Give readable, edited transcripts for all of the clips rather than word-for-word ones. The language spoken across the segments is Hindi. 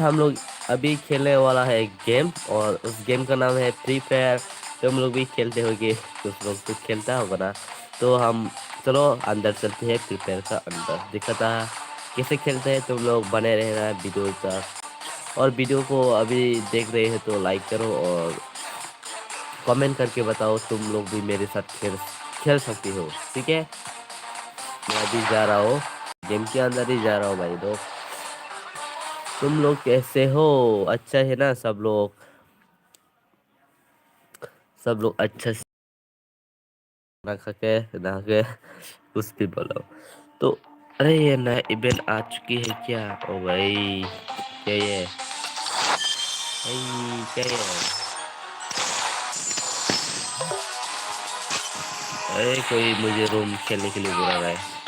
हम लोग अभी खेलने वाला है एक गेम और उस गेम का नाम है फ्री फायर। तुम लोग भी खेलते होगे, कुछ लोग तो खेलता होगा ना। तो हम चलो अंदर चलते हैं, फ्री फायर का अंदर दिखाता है कैसे खेलते हैं। तुम लोग बने रहना वीडियो तक, और वीडियो को अभी देख रहे हैं तो लाइक करो और कमेंट करके बताओ तुम लोग भी मेरे साथ खेल खेल सकती हो। ठीक है, मैं अभी जा रहा हूँ, गेम के अंदर ही जा रहा हूँ भाई लोग। तुम लोग कैसे हो? अच्छा है ना सब लोग? सब लोग अच्छा से खाना खा के नहा के कुछ भी बोलो तो। अरे ये नया इवेंट आ चुकी है क्या? ओ भाई, क्या ये भाई, क्या ये? अरे कोई मुझे रूम खेलने के लिए बुला रहा है।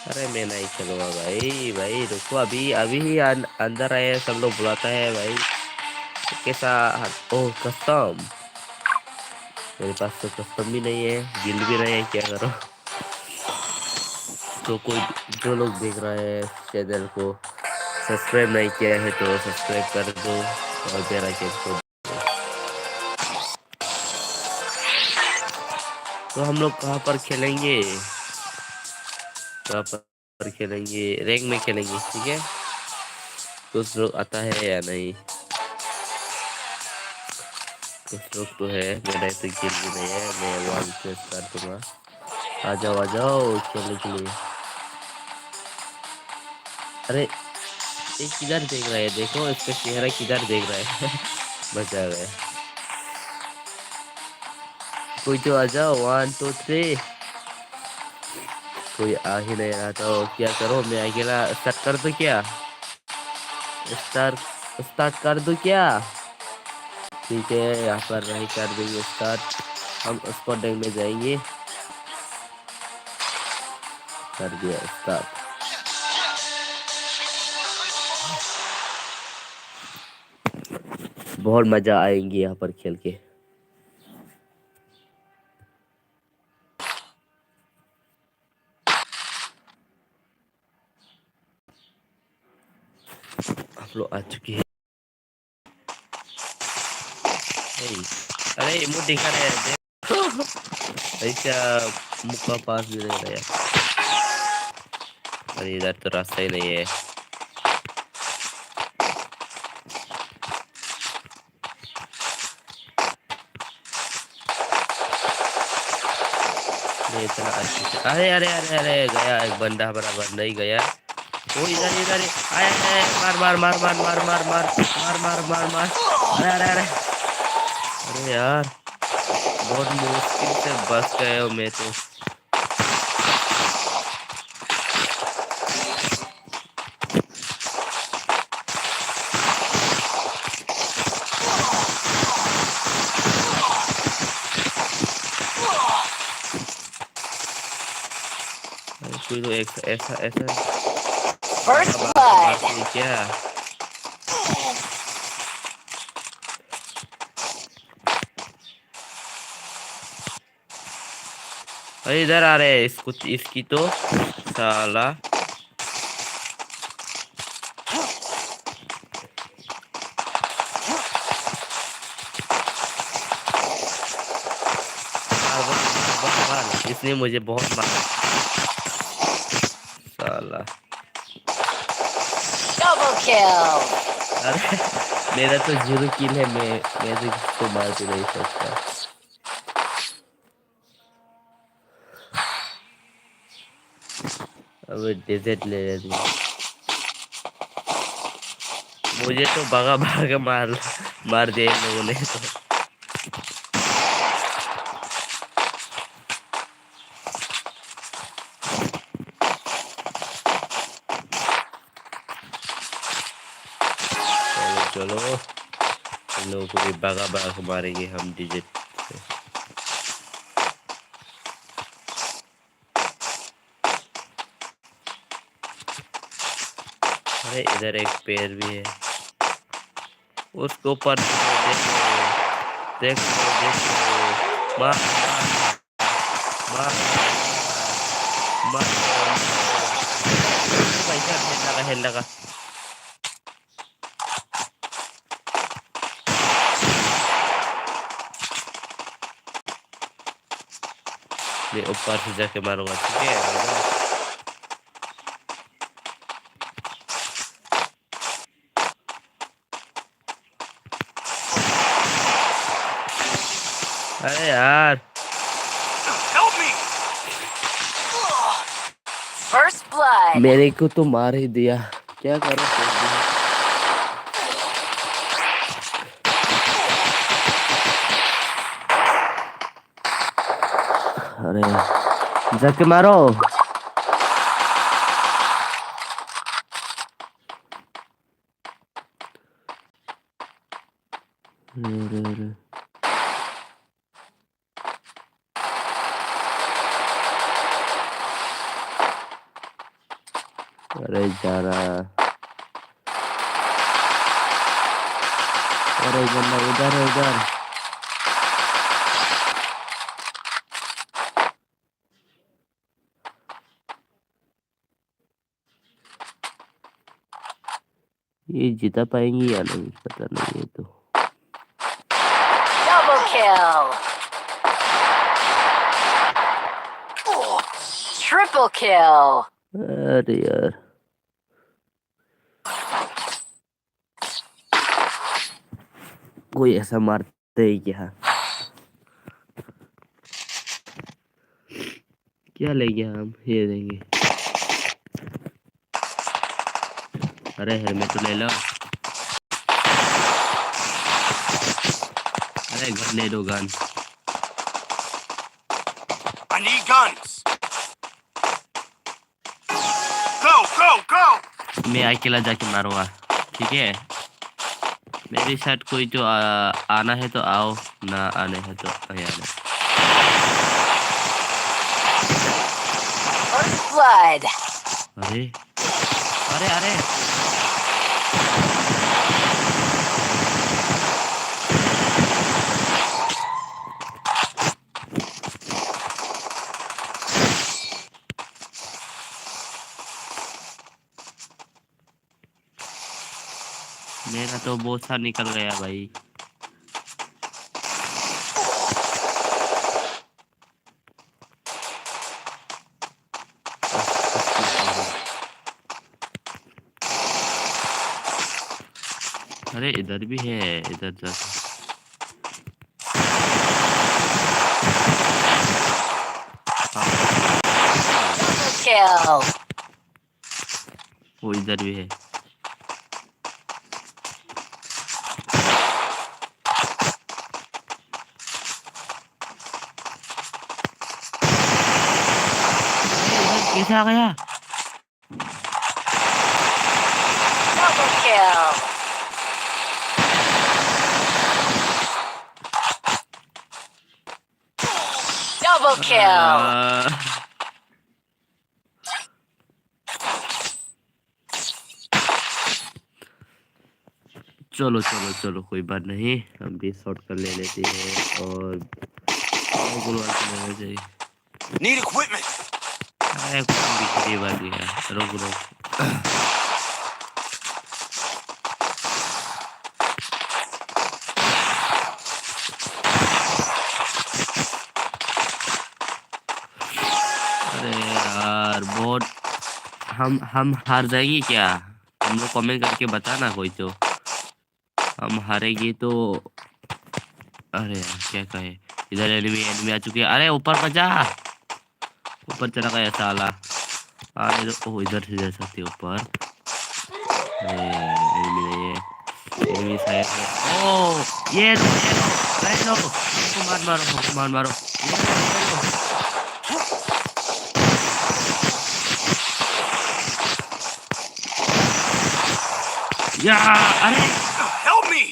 अरे मैं नहीं खेलूंगा भाई। भाई रुको, अभी अभी ही अंदर आए, सब लोग बुलाता है भाई। तो कैसा? ओह कस्टम, मेरे पास तो कस्टम भी नहीं है, गिल्ड भी नहीं है, क्या करो? तो कोई जो लोग देख रहा है चैनल को सब्सक्राइब नहीं किया है तो सब्सक्राइब कर दो और बेल आइकन को। तो हम लोग कहाँ पर खेलेंगे? कहाँ पर खेलेंगे? रैंक में खेलेंगे, ठीक है। कुछ लोग आता है या नहीं? कुछ लोग तो है, मेरा तो गिल भी नहीं है। मैं वन प्रेस कर दूंगा। आ जाओ खेलने के लिए। अरे ये किधर देख रहा है? देखो इसका चेहरा किधर देख रहा है। मजा आ गया। कोई तो आ जाओ, 1 2 3। कोई आ ही नहीं रहा, तो क्या करो, मैं अकेला स्टार्ट कर दूं क्या? स्टार्ट स्टार्ट कर दूं क्या? ठीक है, यहाँ पर नहीं कर देंगे स्टार्ट। हम स्पॉट डैंक में जाएंगे। कर दिया स्टार्ट। बहुत मजा आएंगी यहाँ पर खेल के। आप लोग आ चुके हैं। हे, अरे मुंह दिखा रहे हैं देखो। ऐसा मुंह का पास भी नहीं रहा। अरे इधर तो रास्ता ही नहीं है। मैं इतना अच्छे से, अरे अरे अरे अरे गया एक बंदा बराबर नहीं गया। वो इधर इधर आया है। मार मार मार मार मार मार मार मार मार मार मार। अरे अरे अरे अरे यार, बहुत मुश्किल से बच गए हो। मैं तो कोई तो एक ऐसा ऐसा First blood. क्या? अरे इधर आ रहे हैं, इसको इसकी तो साला। मार मार मार मार, इसने मुझे बहुत मारा साला। Double kill. अरे मेरा तो 0 किल है। मैं तो किसको मार भी नहीं सकता। अब डेजर्ट ले रही है। मुझे तो भगा भगा मार मार दिया इन लोगों ने तो। चलो चलो, इन लोगों को भी भगा भगा मारेंगे हम डिजिट से। अरे इधर एक पेड़ भी है, उसके ऊपर देखो देखो देखो। मार मार मार मार मार। हेल लगा। मैं ऊपर से जाके मारूंगा, ठीक है? अरे यार, First blood. मेरे को तो मार ही दिया, क्या करूं? अरे जाके मारो। अरे अरे जाना, अरे बंदा उधर है, उधर। ये जीता पाएंगी या नहीं पता नहीं, ये तो Double kill. Triple kill. अरे यार, कोई ऐसा मारते ही क्या? क्या लेंगे हम? ये देंगे। अरे हेलमेट तो ले लो। अरे गन ले दो, gun. I need guns. Go, go, go. मैं अकेला जाके मारूंगा, ठीक है? मेरी साइड कोई जो आना है तो आओ, ना आने है तो नहीं आने। First blood. अरे अरे अरे, मेरा तो बहुत सा निकल गया भाई। अरे इधर भी है, इधर जाके। Double kill. वो इधर भी है। कैसे आ गया? Double kill. Double kill. चलो चलो चलो, कोई बात नहीं, हम भी शॉर्ट कर ले लेते हैं और गुलवाल को लेना चाहिए। Need equipment. अरे बिखरी वाली है, रुक रुक। अरे यार, बहुत हम हार जाएंगे क्या? हम लोग कमेंट करके बताना कोई तो। हम हारेंगे तो अरे यार क्या कहे। इधर एनिमी एनिमी आ चुके हैं। अरे ऊपर पर जा, ऊपर चला गया साला। अरे ओ इधर से जा सकते ऊपर। अरे एनिमी नहीं है, एनिमी शायद है। ओ ये लो, हमको मार मारो, हमको मार मारो। ये लो। या अरे Help me.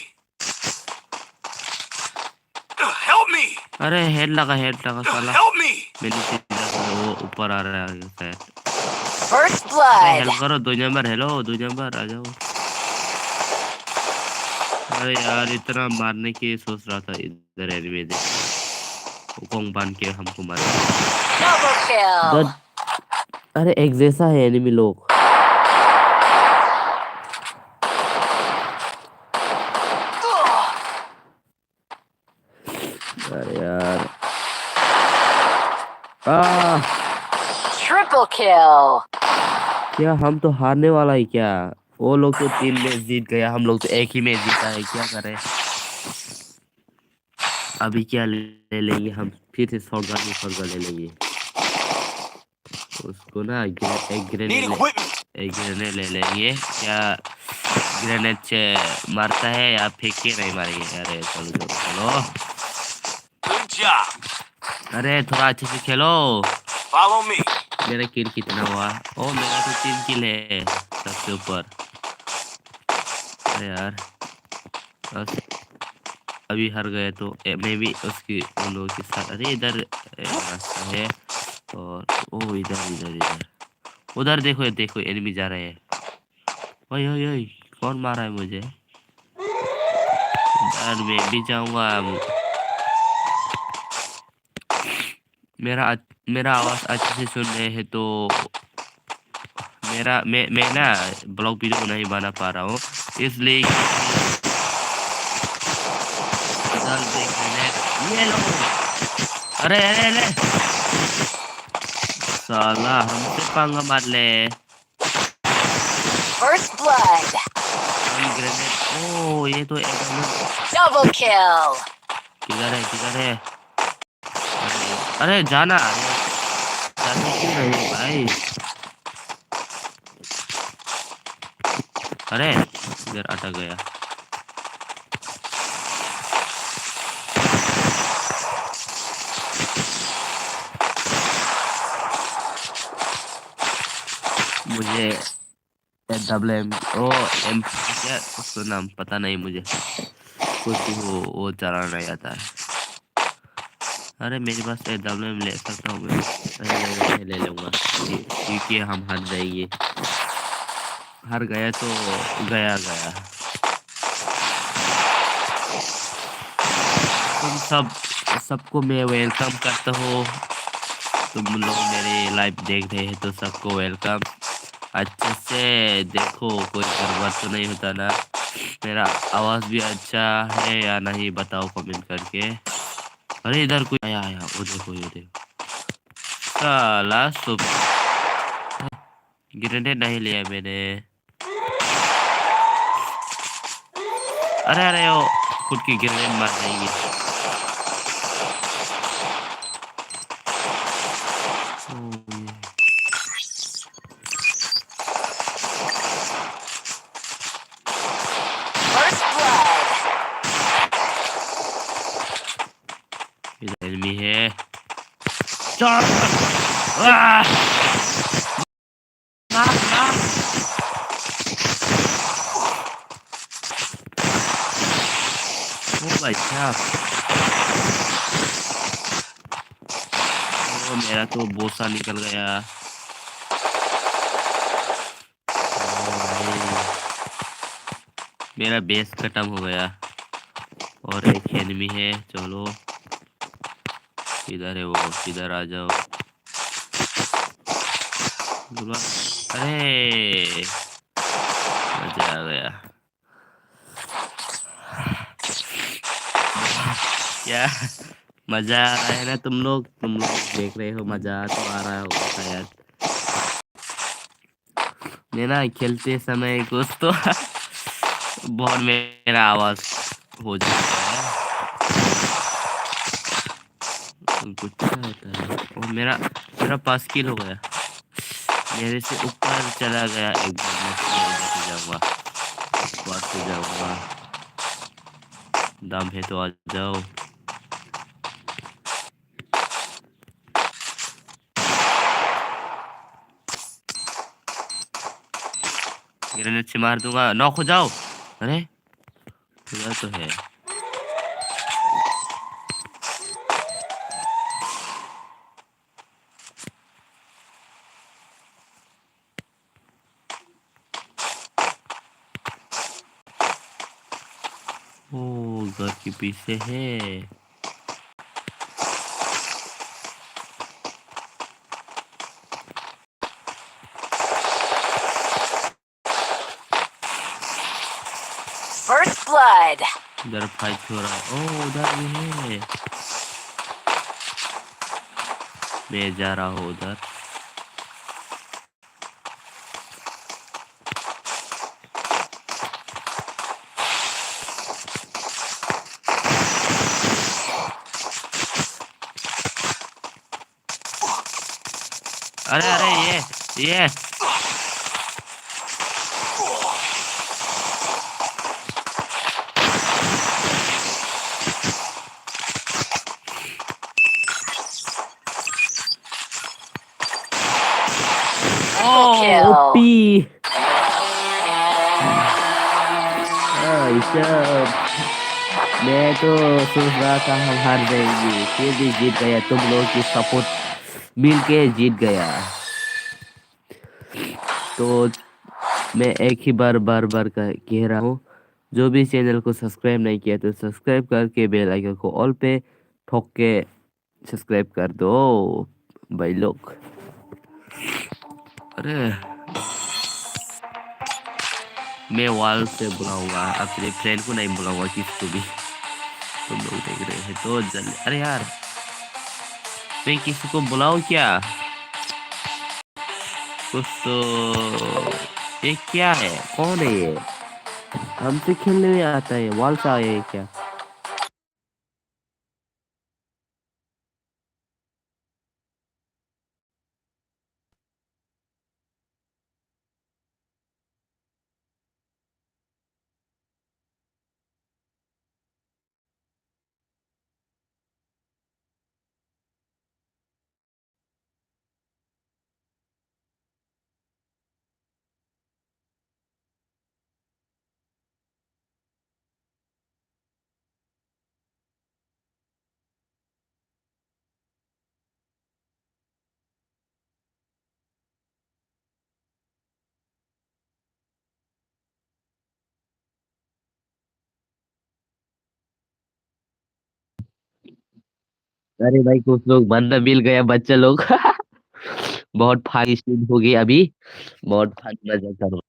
Help me. अरे हेड लगा साला। Help me. मैं नीचे वो ऊपर आ रहा है शायद। First blood. हेल्प करो, 2 नंबर, हेलो 2 नंबर आ जाओ। अरे यार, इतना मारने की सोच रहा था, इधर एनिमी दे कोंग बांध के हमको मारा। Double kill. अरे एक जैसा है एनिमी लोग। kill. क्या हम तो हारने वाला है क्या? वो लोग तो 3 मैच जीत गया, हम लोग तो एक ही मैच जीता है, क्या करें? अभी क्या ले लेंगे हम? फिर से शॉटगन ले लेंगे। उसको ना एक Need ग्रेनेड equipment. ले लेंगे। क्या ग्रेनेड से मारता है या फेंक के नहीं मारेंगे? अरे चलो चलो चलो। Good job. अरे थोड़ा अच्छे से खेलो। Follow me. मेरा किल कितना हुआ? ओ मेरा तो 3 किल है सबसे ऊपर। अरे यार बस अभी हार गए तो मैं भी उसकी उन लोगों के साथ। अरे इधर रास्ता है और ओ इधर इधर इधर उधर देखो देखो एनिमी जा रहे हैं। ओए ओए ओए कौन मारा है मुझे? यार मैं भी जाऊंगा। मेरा आवाज अच्छे से सुन रहे हैं तो मैं ना ब्लॉग वीडियो नहीं बना पा रहा हूँ, इसलिए इधर देख रहे ये लो। अरे अरे अरे साला हमसे पंगा मार ले। First blood. हम ग्रेनेड ओ ये तो एकदम Double kill. किधर है? अरे जाना जाने क्यों नहीं भाई? अरे इधर अटक गया। मुझे डबल एम ओ एम क्या उसका नाम पता नहीं मुझे, कुछ भी हो वो चलाना नहीं आता है। अरे मेरे पास डबल एम ले सकता हूँ मैं? नहीं ले लूँगा क्योंकि हम हार जाएंगे। हार गया तो गया गया। तुम सबको मैं वेलकम करता हूँ। तुम लोग मेरे लाइव देख रहे हैं तो सबको वेलकम। अच्छे से देखो कोई गड़बड़ तो नहीं होता ना? मेरा आवाज भी अच्छा है या नहीं बताओ कमेंट करके। अरे इधर कोई आया आया वो देखो साला सुप ग्रेनेड नहीं लिया मैंने। अरे अरे वो खुद की ग्रेनेड मार देंगे। First blood. इधर एनिमी है। चल आह! मार ओ भाई साहब ओ मेरा तो बोसा निकल गया। ओ भाई मेरा बेस खत्म हो गया और एक एनिमी है। चलो किधर है वो? किधर आ जाओ। अरे मजा आ गया। क्या मजा आ रहा है ना? तुम लोग देख रहे हो, मजा तो आ रहा होगा शायद। मैं ना खेलते समय कुछ तो बहुत मेरा आवाज हो जाता है। कुछ क्या होता है? और मेरा 5 किल हो गया। मेरे से ऊपर चला गया एक बार। मैं इधर से जाऊंगा, ऊपर से जाऊंगा। दम है तो आ जाओ। ग्रेनेड से मार दूंगा, नॉक हो जाओ। अरे खुदा तो है। ओ घर के पीछे है। First blood. इधर फाइट हो रहा है। ओ उधर भी है। मैं जा रहा हूँ उधर। अरे अरे ये Triple kill. ओपी। ऋषभ, मैं तो सोच रहा था हम हार जाएंगे, फिर भी जीत गया, तुम लोग की सपोर्ट मिल के जीत गया। तो मैं एक ही बार कह रहा हूँ, जो भी चैनल को सब्सक्राइब नहीं किया तो सब्सक्राइब करके बेल आइकन को ऑल पे ठोक के सब्सक्राइब कर दो भाई लोग। अरे मैं वॉल से बुलाऊंगा, अपने फ्रेंड को नहीं बुलाऊंगा, किसको भी। तुम लोग देख रहे हैं तो जल्दी, अरे यार मैं किसी को बुलाऊं क्या? कुछ तो, ये क्या है, कौन है ये? हमसे खेलने में आता है, वॉल से आया है क्या? अरे भाई कुछ लोग बंदा मिल गया, बच्चा लोग। बहुत फाइट सीन हो गई अभी, बहुत फाइट मजा करो।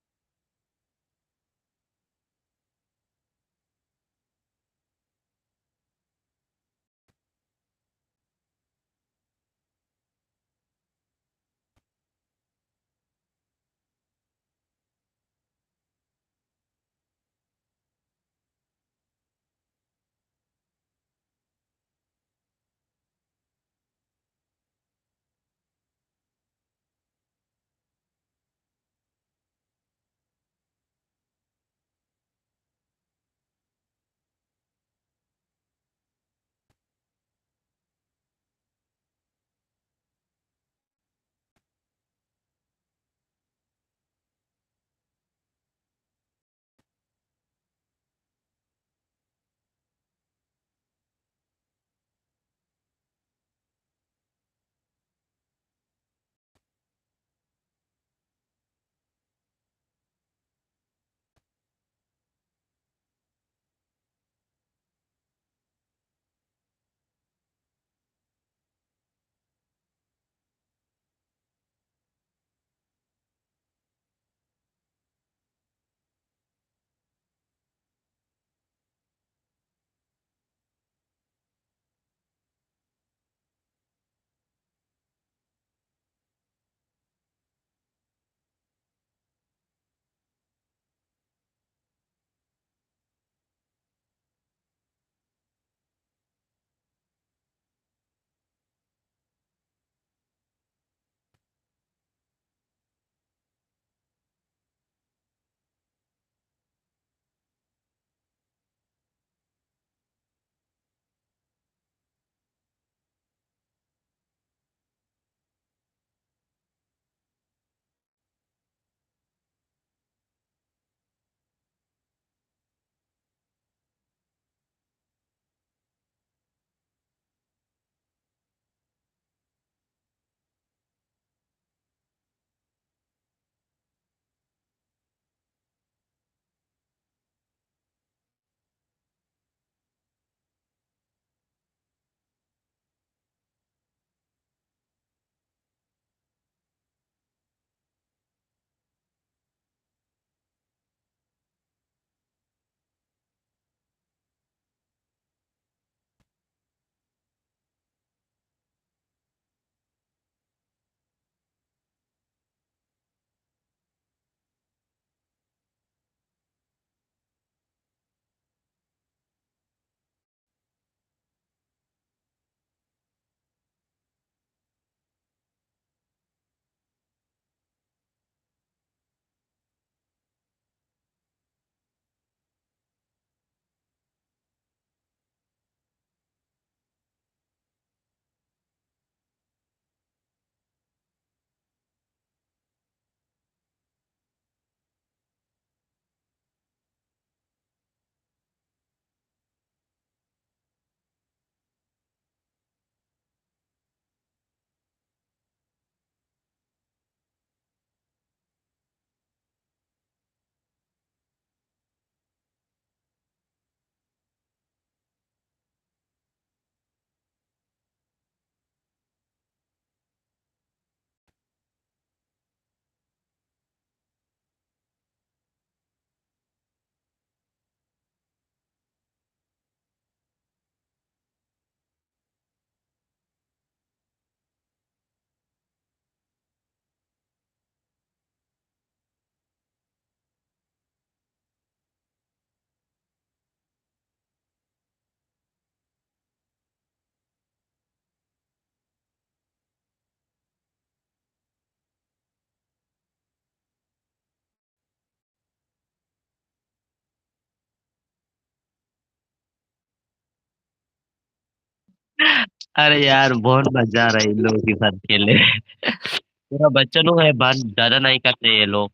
अरे यार बहुत मजा आ रहा है इन लोगों के साथ खेलने। पूरा बच्चा लोग है, बात ज्यादा नहीं करते ये लोग।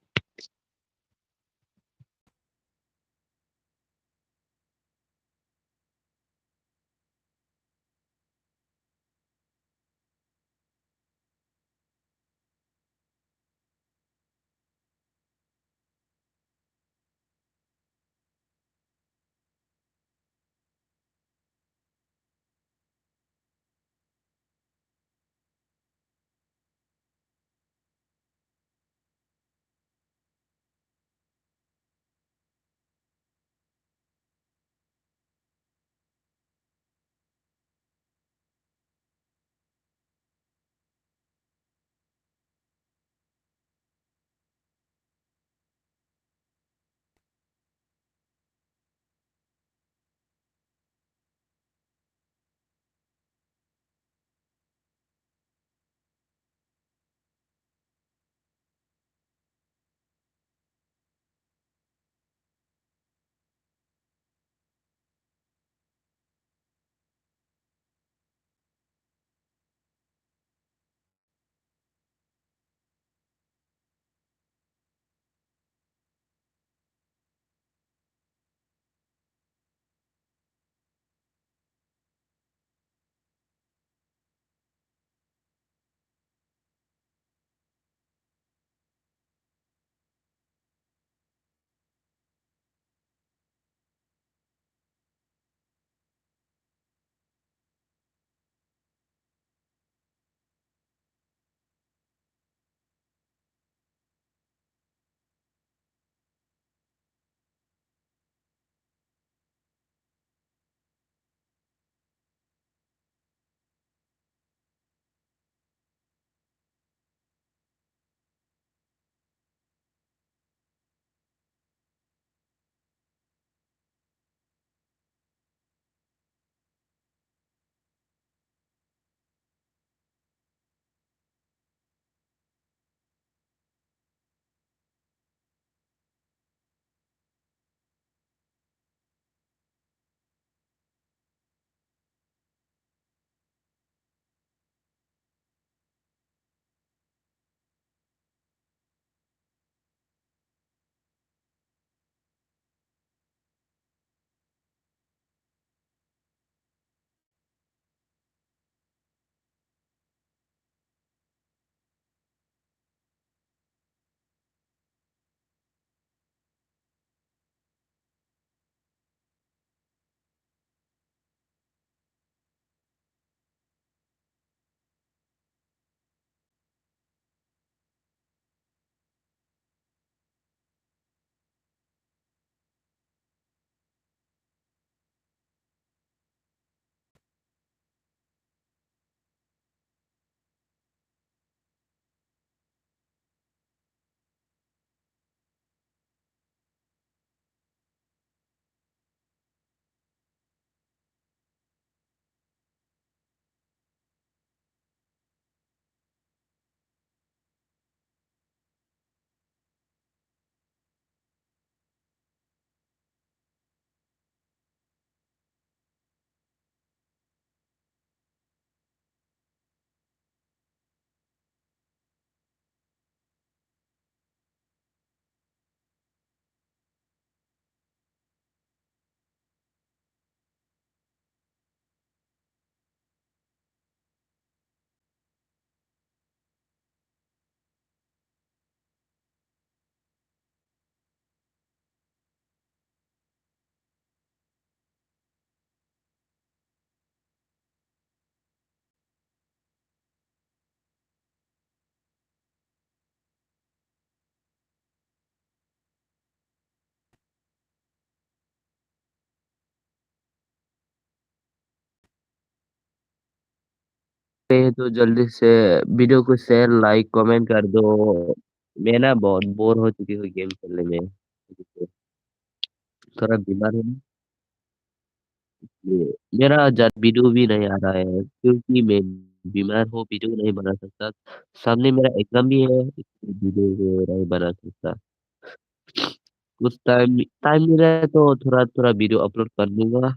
तो जल्दी से वीडियो को शेयर लाइक कमेंट कर दो। मैं ना बहुत बोर हो चुकी हूँ गेम खेलने में। थोड़ा बीमार हूँ। ये मेरा वीडियो भी नहीं आ रहा है क्योंकि मैं बीमार हूँ, वीडियो नहीं बना सकता। सामने मेरा एग्जाम भी है, वीडियो नहीं बना सकता। कुछ टाइम टाइम मिला है तो थोड़ा थोड़ा वीडियो अपलोड कर दूंगा।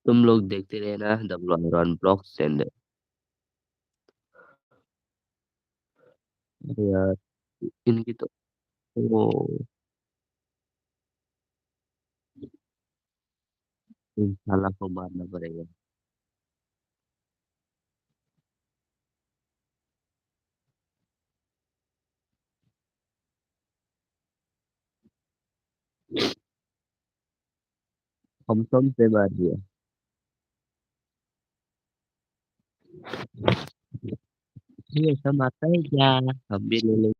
तुम लोग देखते रहना WR1 ब्लॉग्स चैनल। अरे यार, इनकी तो वो इन साला को मारना पड़ेगा। हम से मार दिया। ये सब आता है क्या? हम भी ले ले।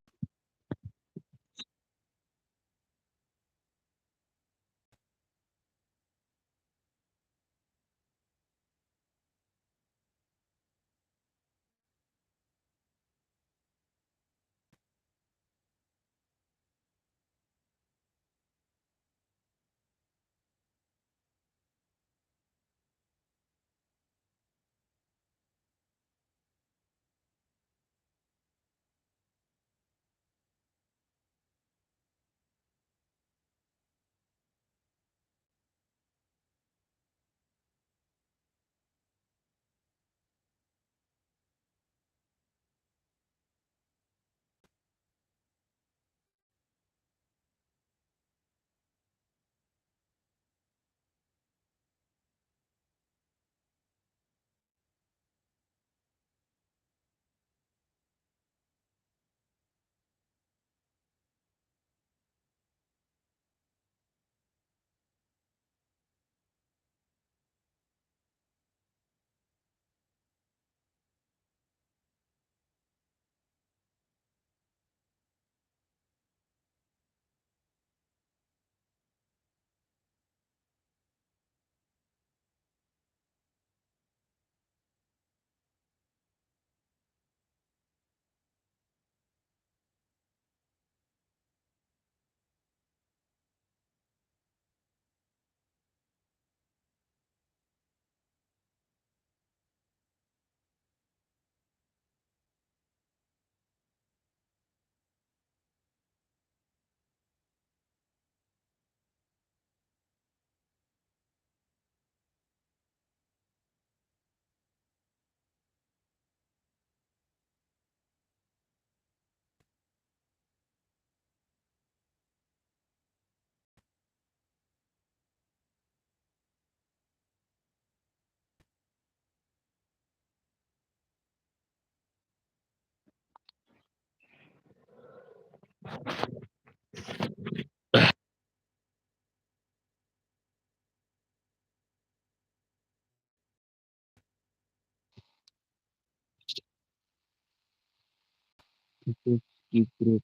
की ग्रुप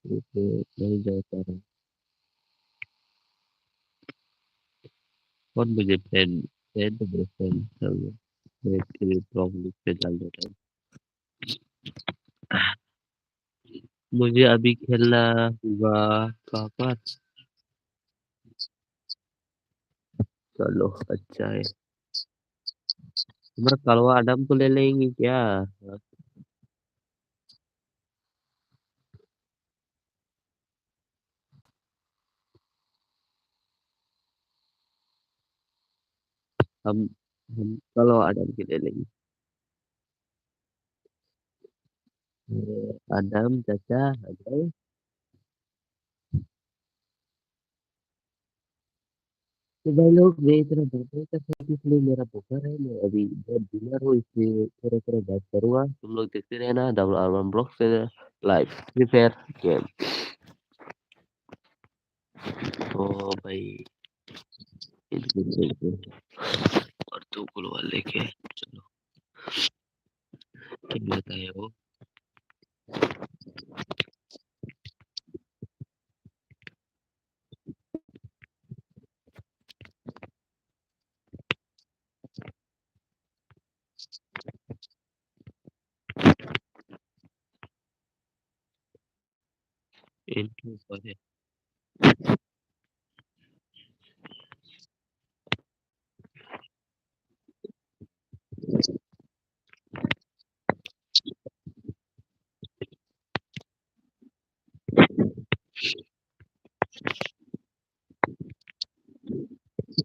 ग्रुप नहीं जाता रहा। कौन मुझे फ्रेंड फ्रेंड तो मेरे फ्रेंड सब मेरे ब्लॉग लिख पे डाल देता है। मुझे अभी खेलना हुआ कहाँ पर? चलो अच्छा है। हमारा कलवा आदम को ले लेंगे क्या? हम हम कलवा आदम के ले लेंगे। आदम चाचा आ जाओ। तो भाई लोग मैं इतना बात नहीं कर सकती इसलिए मेरा बुखार है। मैं अभी बहुत बीमार हूँ इसलिए थोड़ा थोड़ा बात करूंगा। तुम लोग देखते रहना WR1 ब्लॉग से लाइव फ्री फायर गेम। तो भाई इनको और तू गुलवा लेके चलो। क्या लेता है वो? इनके ऊपर है।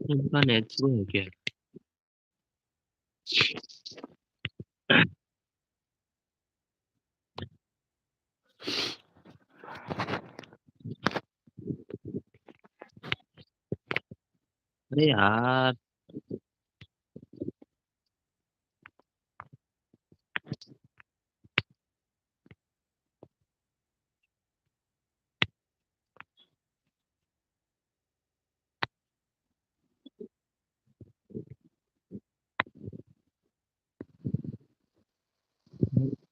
उनका नेट स्लो है क्या? अरे यार,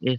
ए,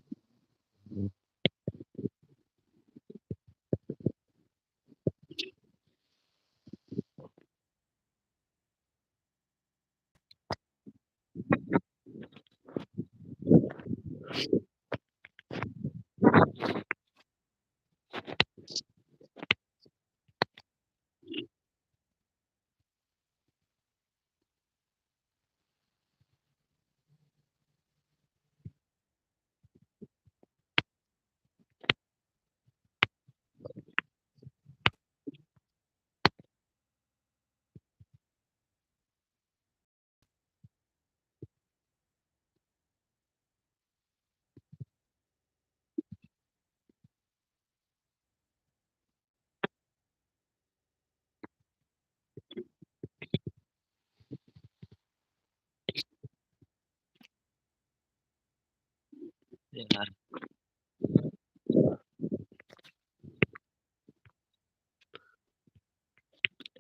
यार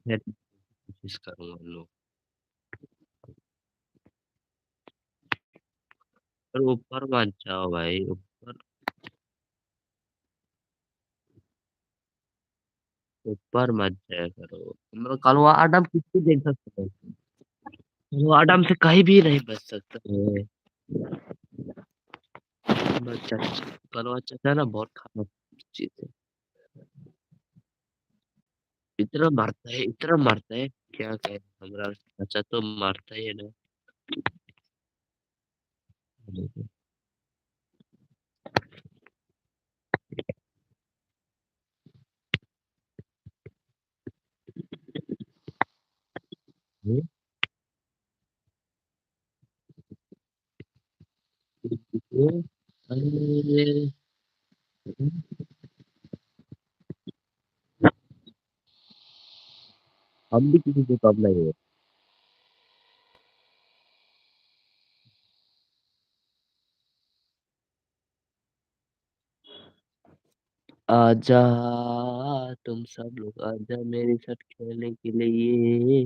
नेट कोशिश करूंगा लोग, पर ऊपर मत जाओ भाई, ऊपर ऊपर मत जाया करो, मतलब कल वो आदम किसको देख सकते हैं? वो आदम से कहीं भी नहीं बच सकता है। बच्चा, कलवा चाचा ना बहुत खराब चीज है। इतना मारता है, क्या कहे, हमारा चाचा तो मारता ही है ना। हम्म, अरे, हम भी किसी से कम नहीं है। आजा, तुम सब लोग आजा मेरे साथ खेलने के लिए।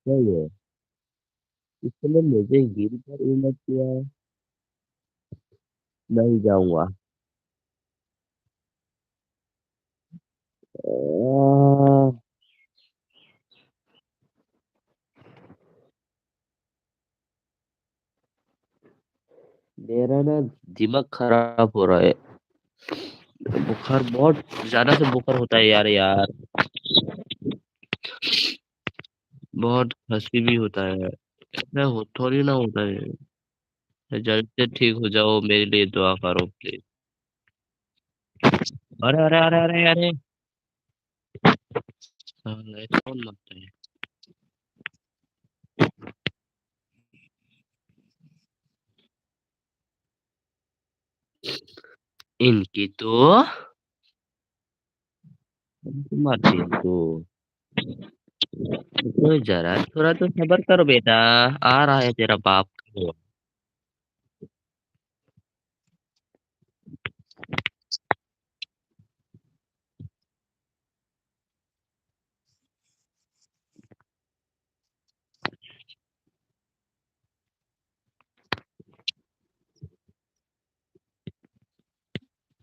क्या ये, इसने मुझे गिर कर उलट किया। नहीं जाऊंगा। आह, मेरा ना दिमाग खराब हो रहा है। बुखार बहुत ज्यादा से बुखार होता है यार यार। बहुत खांसी भी होता है। ऐसा हो थोड़ी ना होता है। जल्द से ठीक हो जाओ, मेरे लिए दुआ करो प्लीज। अरे अरे अरे अरे अरे, साला, ये कौन लगता है? इनकी तो मारती है इनको। तो जरा थोड़ा तो सबर करो बेटा, आ रहा है तेरा बाप।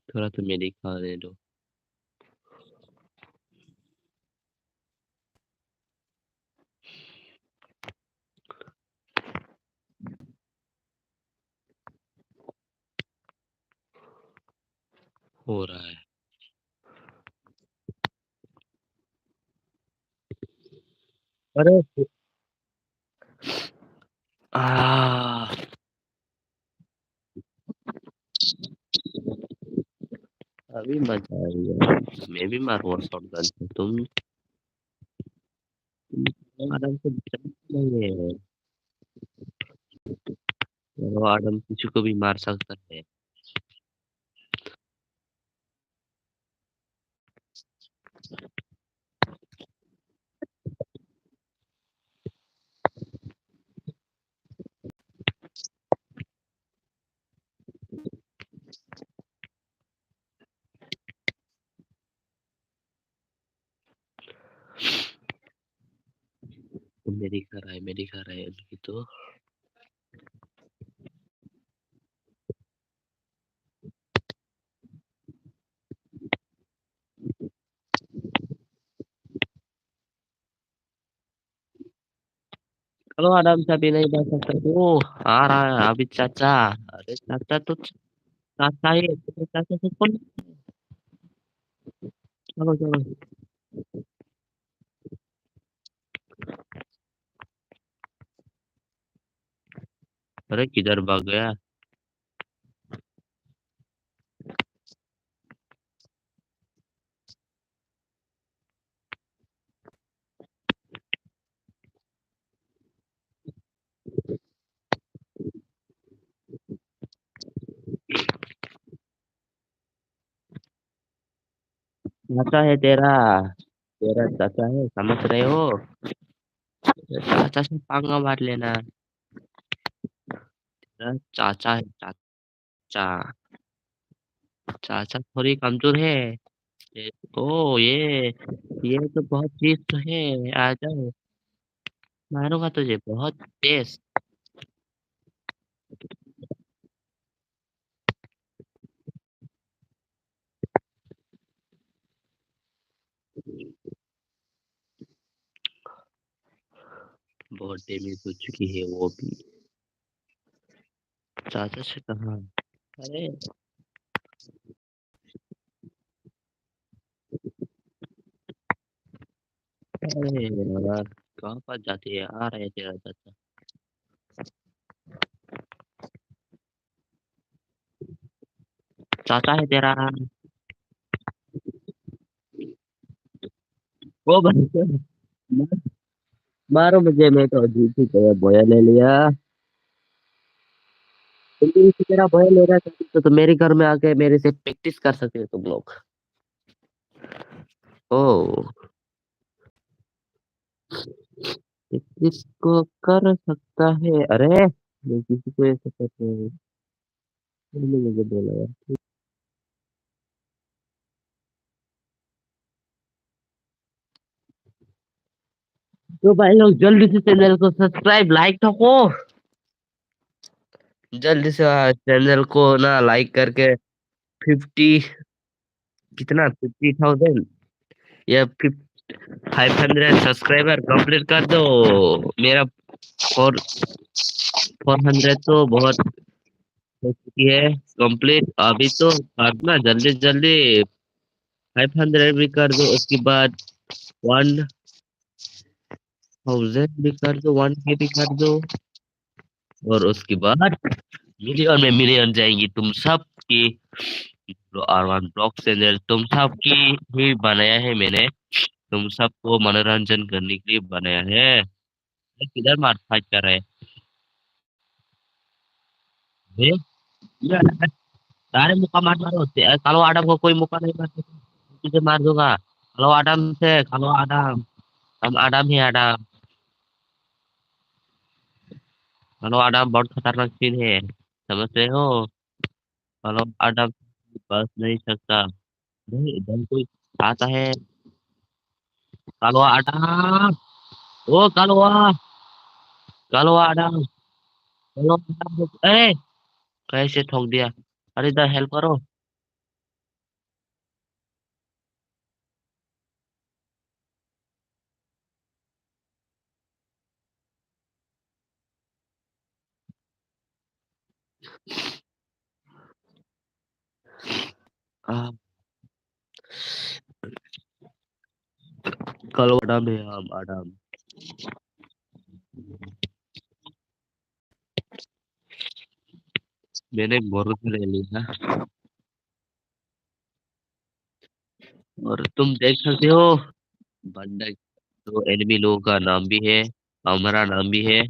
थोड़ा तो मेरी खाने दो। हो रहा है। अरे अभी मजा आएगा। मैं भी मारूंगा शॉटगन से। तुम आराम से नहीं है। वो आदम किसी को भी मार सकता है। मेरी खा रहा है अभी तो। चलो आराम से अभी नहीं जा सकता। वो आ रहा है अभी चाचा। अरे चाचा तो चाचा ही है, तो चाचा से कौन। चलो चलो। अरे किधर भाग गया। चाचा है तेरा। तेरा चाचा है, समझ रहे हो। चाचा से पंगा मार लेना। तेरा चाचा है चाचा। चाचा थोड़ी कमजोर है। ओ ये तो बहुत चीज तो है। आ जाओ। मारूंगा तुझे बहुत तेज। बहुत डैमेज हो चुकी है वो भी। चाचा से कहा। अरे अरे यार, कहाँ पर जाती है। आ रहे हैं तेरा चाचा। चाचा है तेरा। ओ भाई मार- मारो मुझे, मैं तो जीत ही गया। बोया ले लिया। तुम भी इसी तरह बोया ले रहा था तो मेरे घर में आके मेरे से प्रैक्टिस कर सकते हो तुम लोग। ओ प्रैक्टिस को कर सकता है। अरे मैं किसी को ऐसा करते हैं। तुमने मुझे बोला यार। तो भाई लोग जल्दी से चैनल को सब्सक्राइब लाइक ठोको। जल्दी से चैनल को ना लाइक करके 50, कितना 50,000 या 500 सब्सक्राइबर कंप्लीट कर दो। मेरा 400 तो बहुत हो चुकी है कंप्लीट। अभी तो करना जल्दी जल्दी। 500 भी कर दो, उसके बाद 1000 भी कर दो, 1K भी कर दो। और उसके बाद मिलियन में मिलियन जाएंगी तुम सब की। R1 ब्लॉग चैनल तुम सब की ही बनाया है मैंने। तुम सबको मनोरंजन करने के लिए बनाया है। ये किधर मार फाइट कर रहे हैं। ये सारे मुक्का मार मारो होते। कालो आदम को कोई मुक्का नहीं मार सकता। तुझे मार दूंगा। कालो आदम से, कालो आदम। हम आदम ही आदम। कालो आदम बहुत खतरनाक चीज है, समझ रहे हो। कालो आदम बच नहीं सकता। नहीं इधर कोई आता है। कालो आदम। ओ कालो आदम। कालो आदम ए कैसे ठोक दिया। अरे इधर हेल्प करो। आ, कालो आदम है हम आदम। मैंने बोर ले लिया। और तुम देख सकते हो बंदा, तो एनिमी लोगों का नाम भी है, हमारा नाम भी है।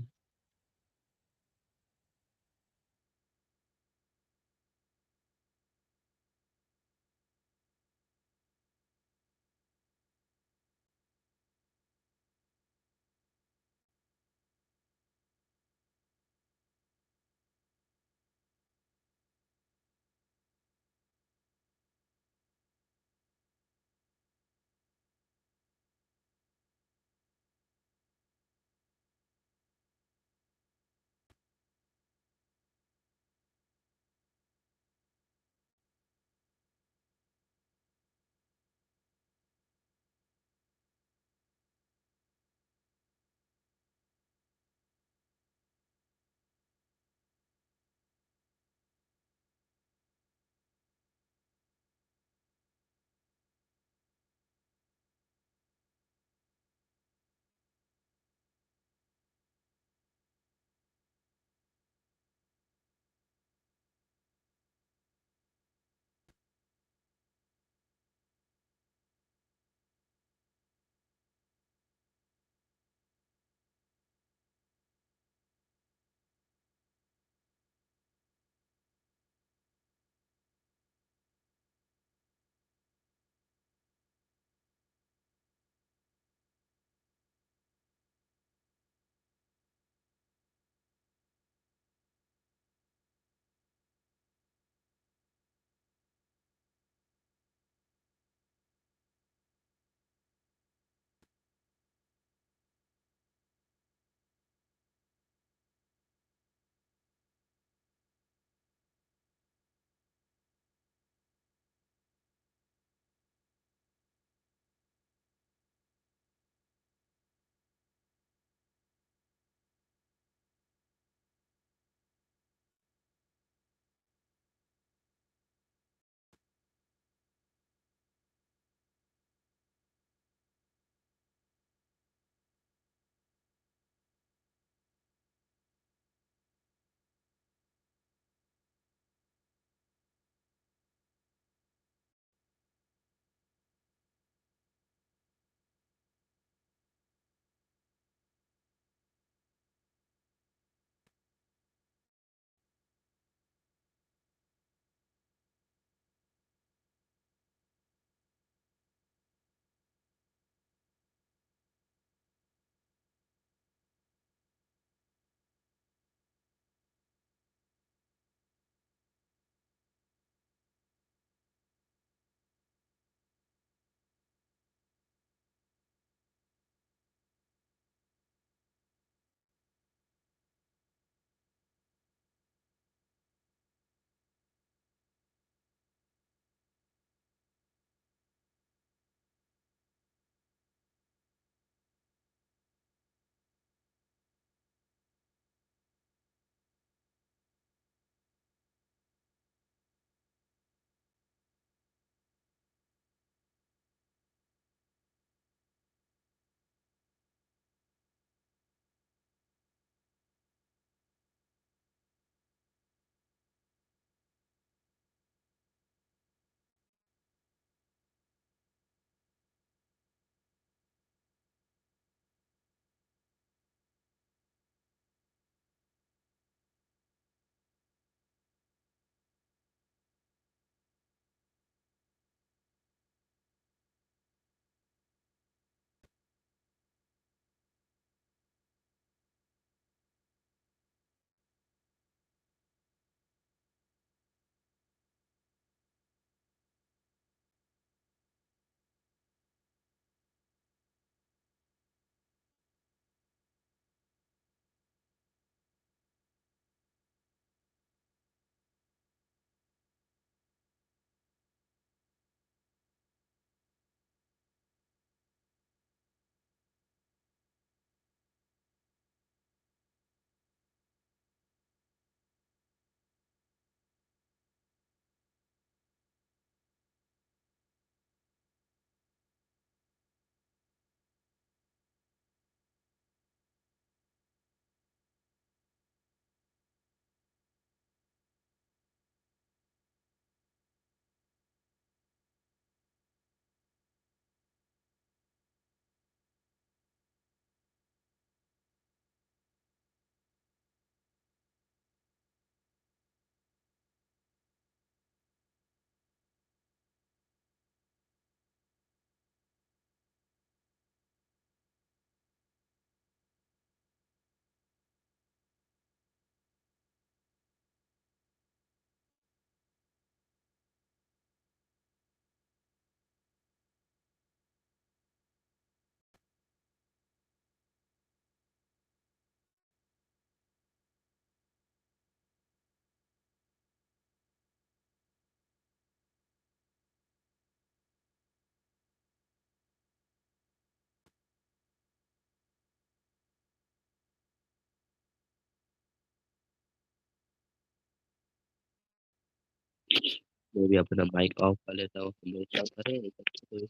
मैं भी अपना माइक ऑफ कर लेता हूँ। हम लोग क्या करें, इधर तो कोई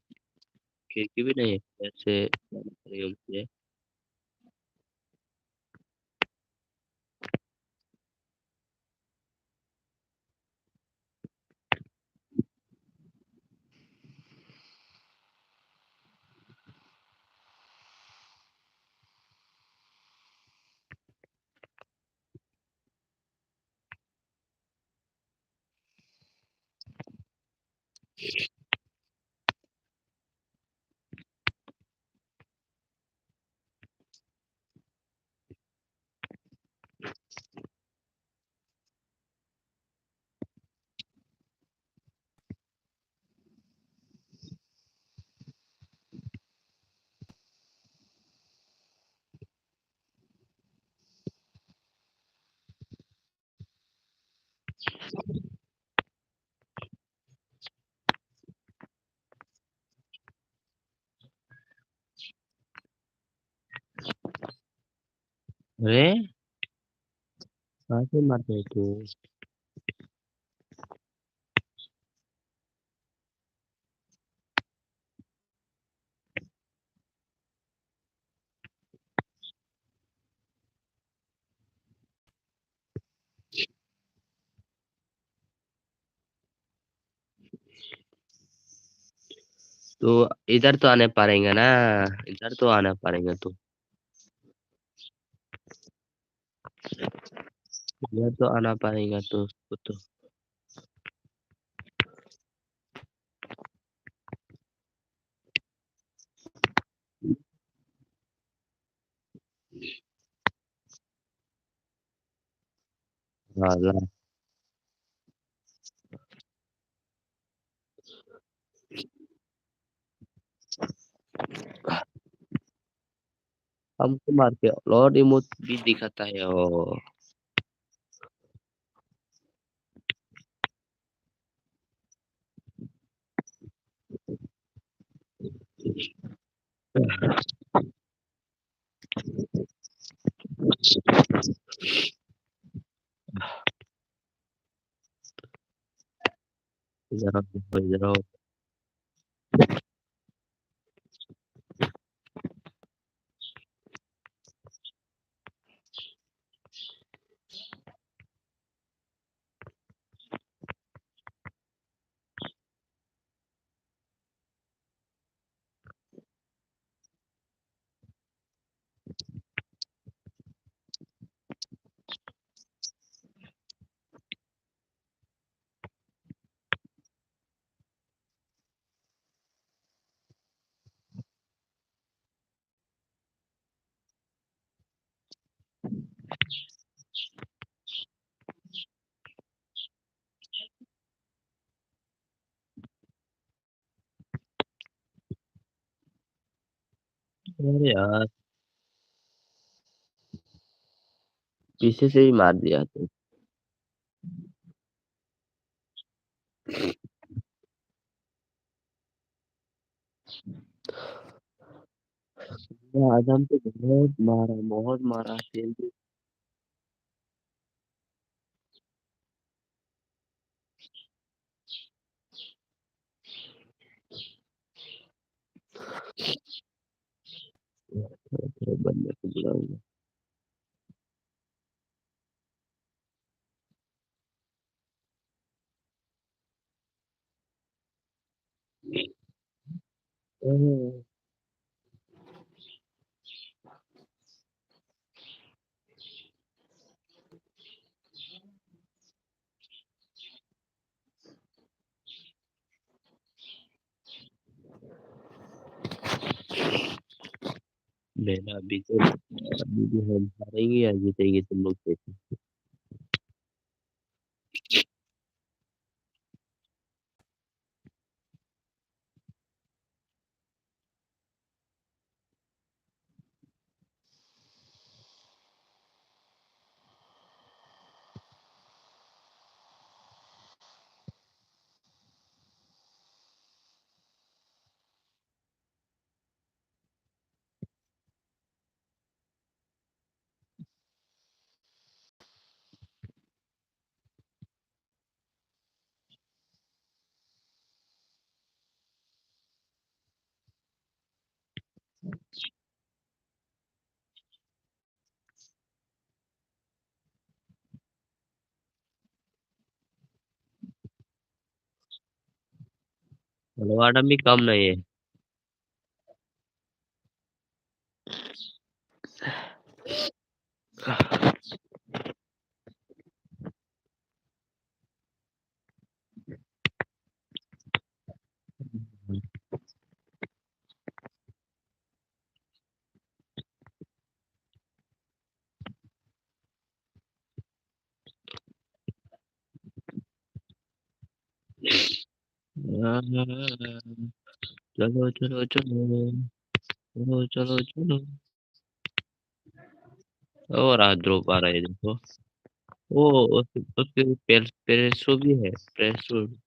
खिड़की भी नहीं है, कैसे जाना पड़ेगा मुझे। अरे कहाँ से मारते हो तू? तो इधर तो आने पाएंगे ना, इधर तो आना पड़ेगा तो। इधर तो आना पड़ेगा तो उसको तो। हाँ ला। हमको मार के लॉर्ड इमोट भी दिखाता है वो। इधर आओ, इधर आओ। अरे यार, पीछे से ही मार दिया तो। आज हम तो बहुत मारा तेल। थोड़ा बंदे को बुलाऊंगा। अरे, मेरा अभी भी हम हारेंगे या जीतेंगे तुम लोग देखो। हेलो मैडम भी कम नहीं है। चलो चलो चलो चलो चलो चलो। और आज ड्रॉप आ रहा है देखो। ओ उसके पैराशूट भी है, पैराशूट।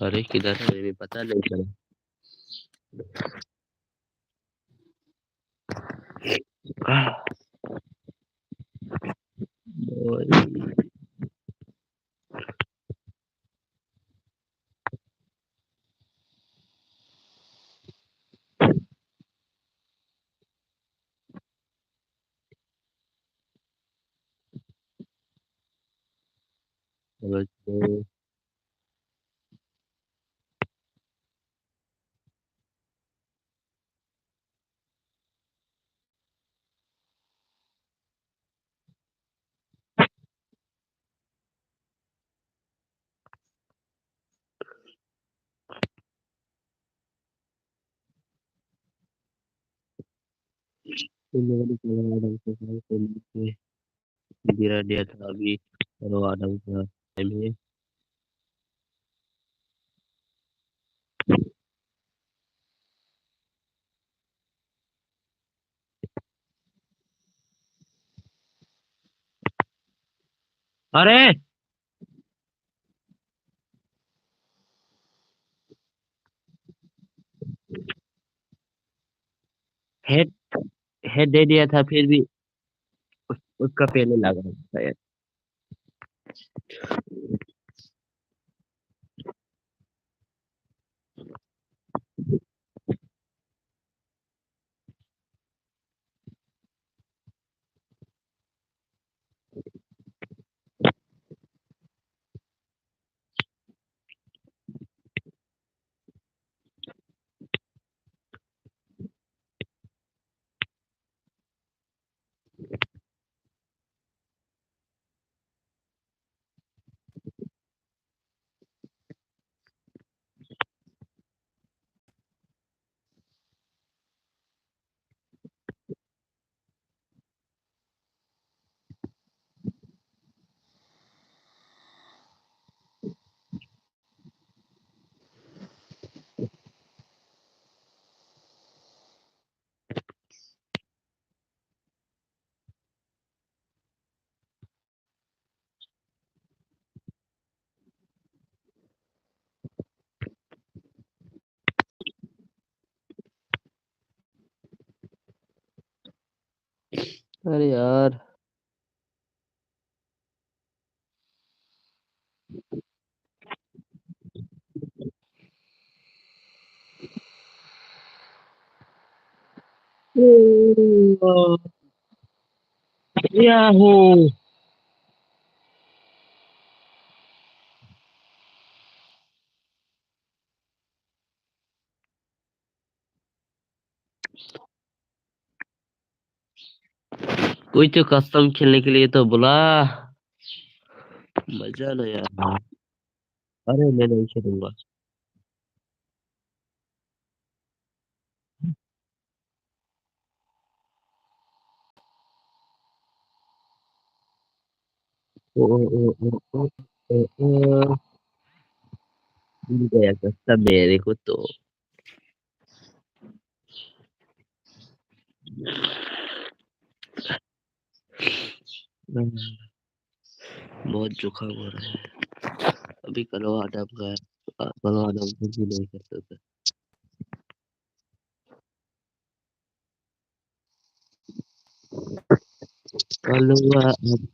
अरे किधर है ये पता नहीं चला। ओए, चलो चलो। तुम लोगों ने खेला आदम के साथ तो मुझे गिरा दिया था अभी। चलो आदम का टाइम है। अरे हेड हेड दे दिया था फिर भी उसका पहले लगा था यार। अरे यार याहू। कोई तो कस्टम खेलने के लिए तो बुला। मजा नहीं आया। अरे मैं नहीं खेलूंगा। ओ, ओ, ओ, ओ, ओ, ओ, मिल गया कस्टम मेरे को तो। बहुत जुकाम हो रहा है। अभी कलो आदम का कलो आदम कुछ भी नहीं कर सकता। कलो आदम।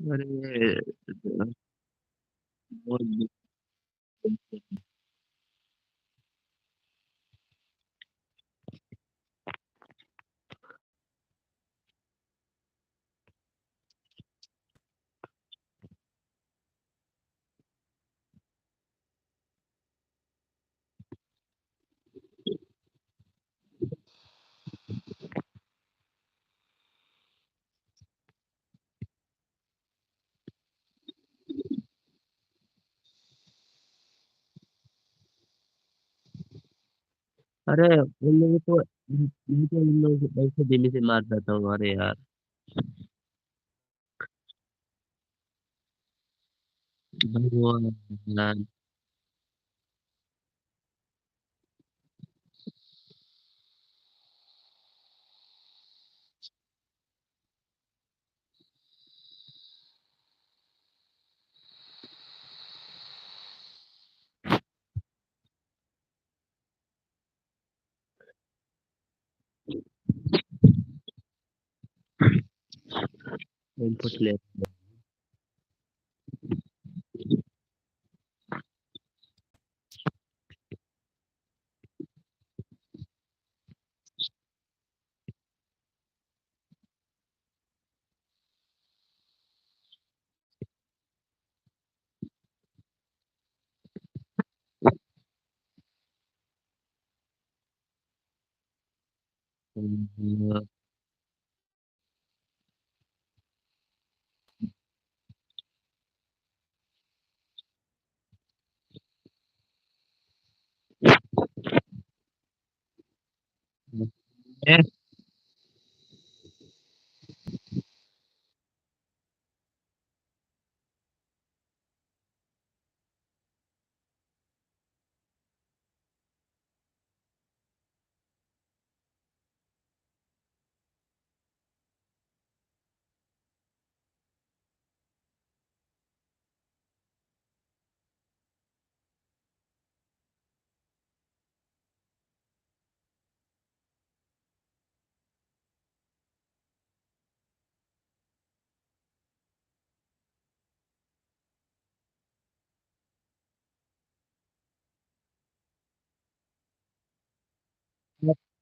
अरे बहुत अरे उन लोगों को मैं तो उन लोगों को ऐसे दिल्ली से मार देता हूँ अरे यार भगवान इनपुट ले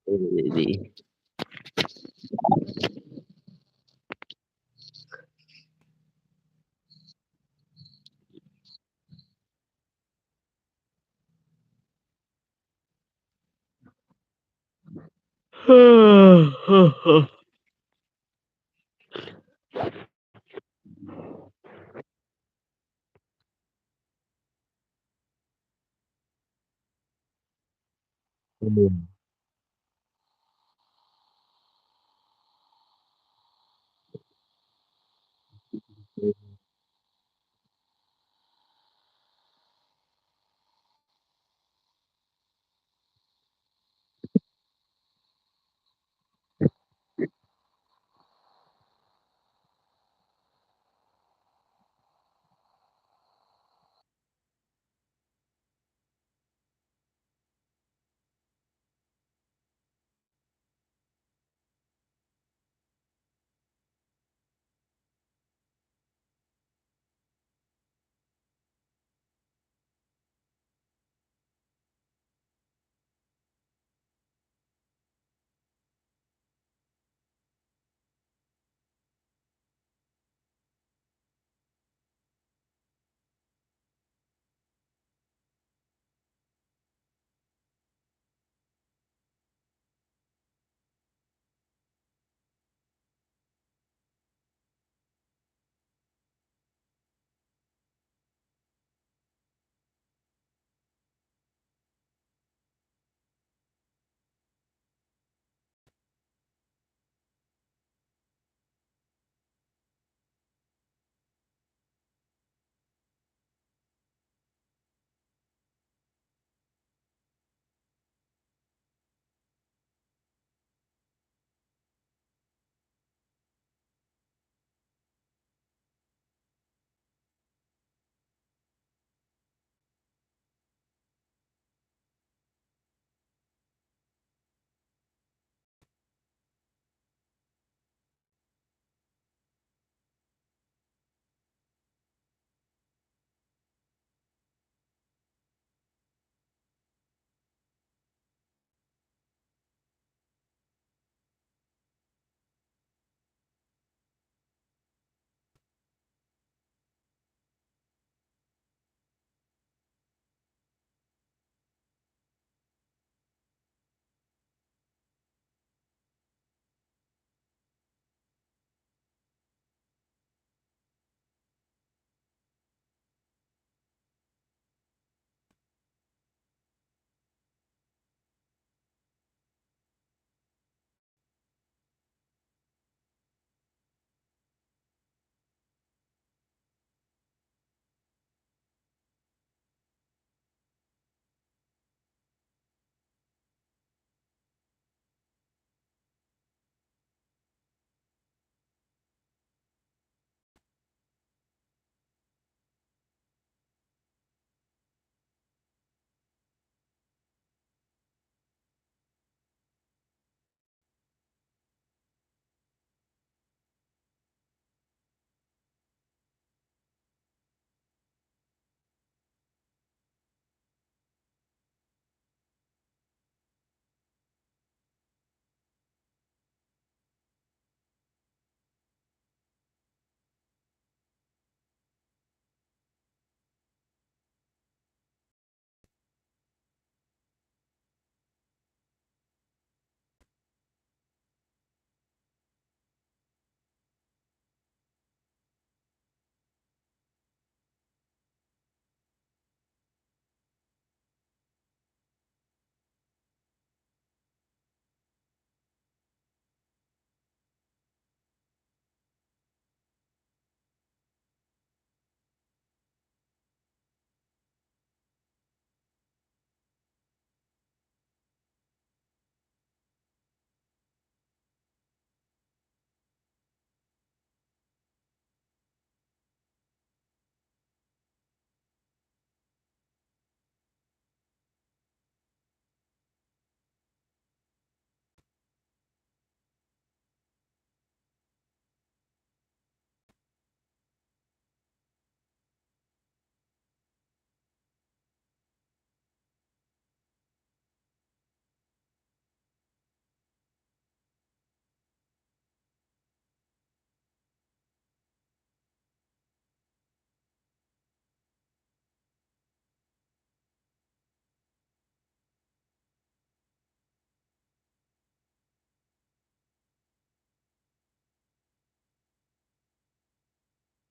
दीदी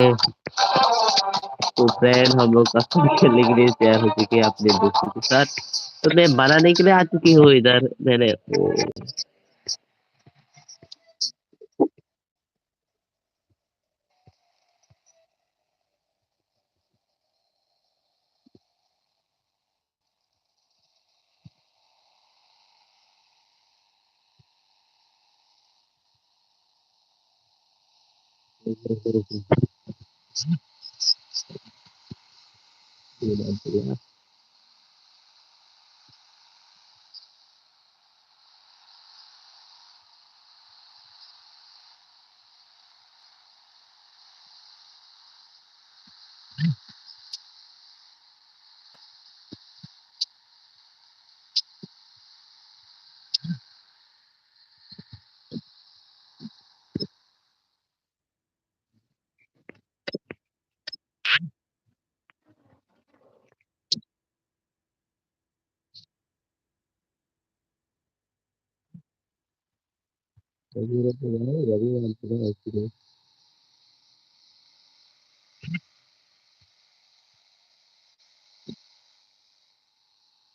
तो फ्रेंड हम लोग कसम खेलने के लिए तैयार हो चुके हैं अपने दोस्तों के साथ। तो मैं बनाने के लिए आ चुकी हूँ इधर मैंने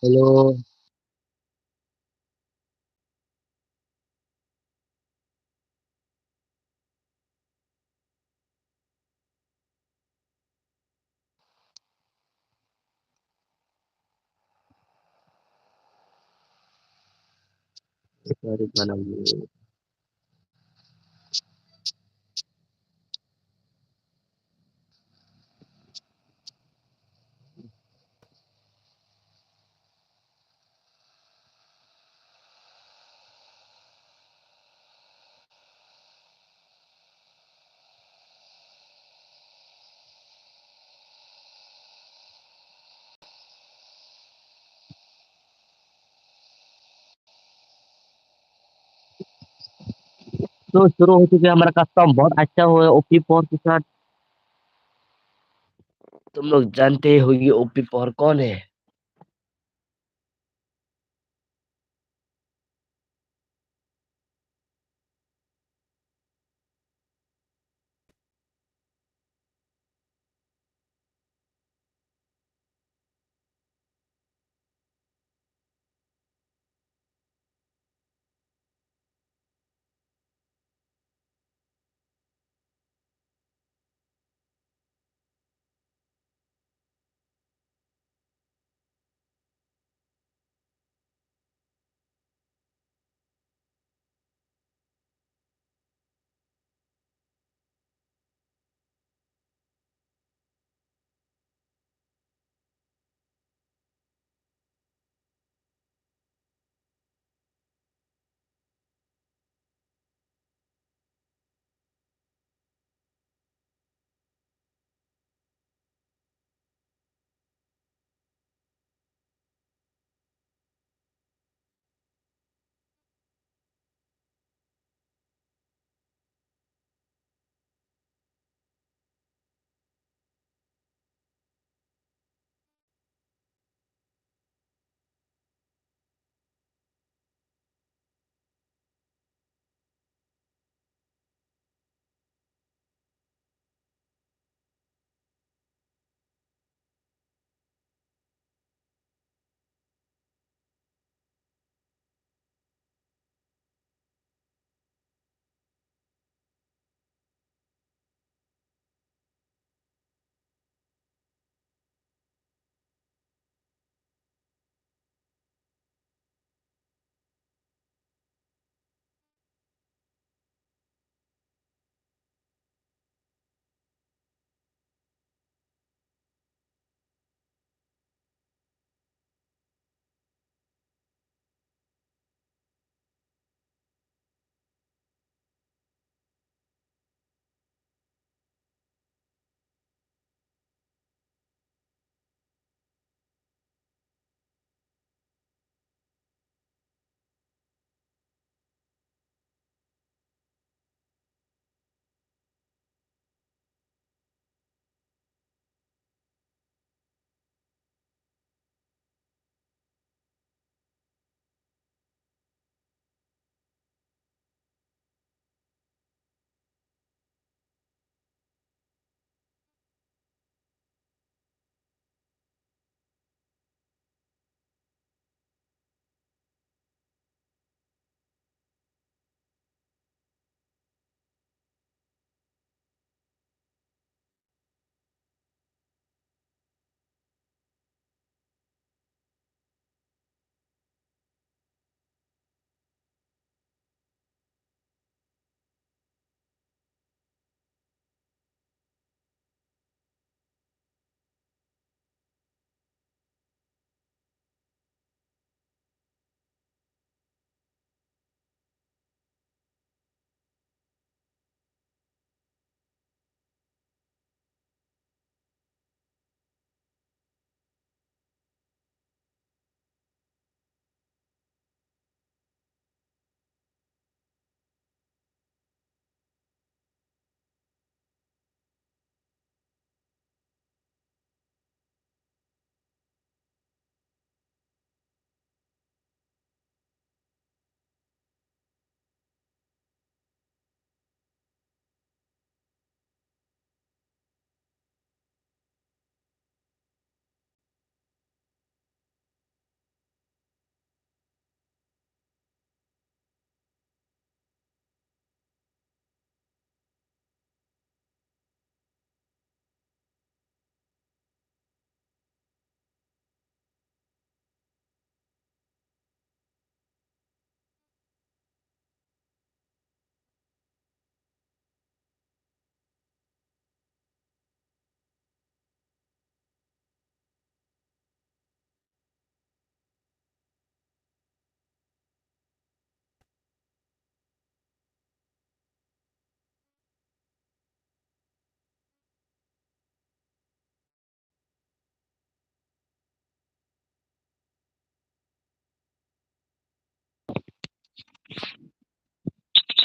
हेलो। सॉरी बना तो शुरू हो चुके हमारा कस्टम बहुत अच्छा हुआ ओपी पावर के साथ। तुम लोग जानते हो ये ओपी पावर कौन है?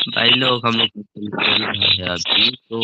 भाई लोग हम लोग खेल रहे हैं अभी तो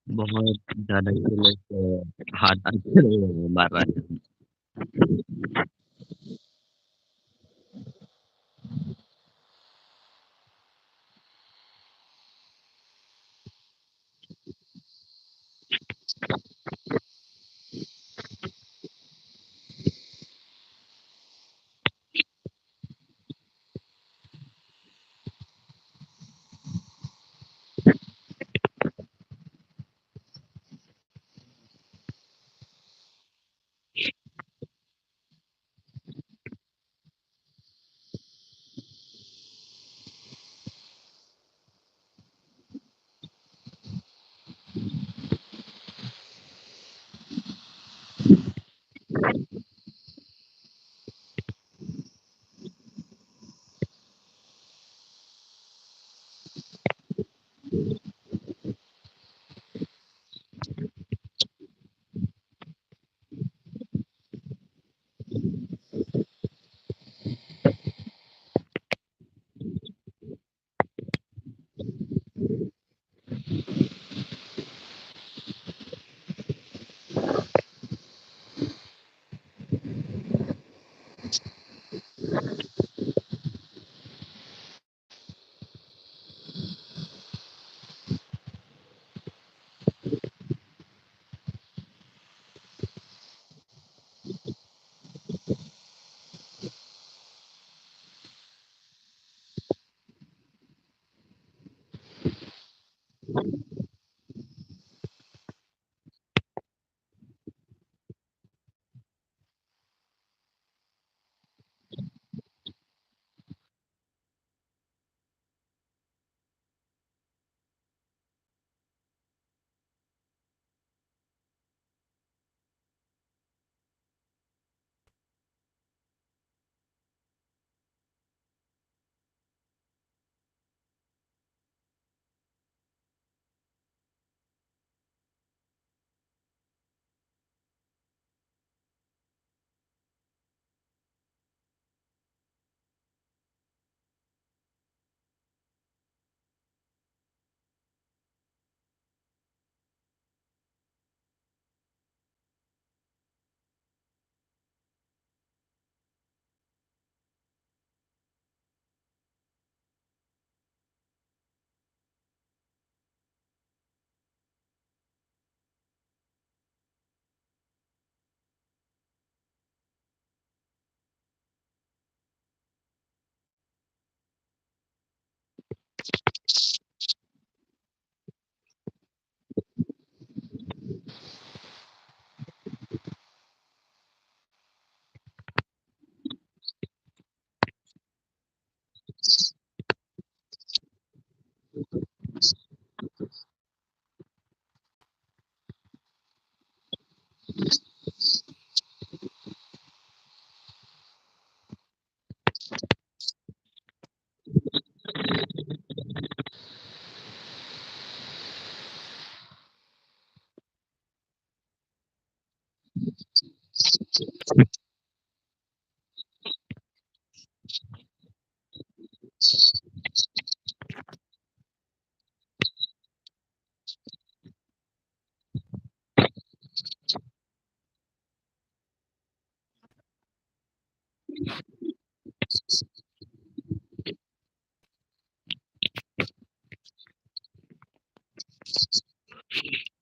बहुत ज्यादा खेलने से हाथ मार रहा है।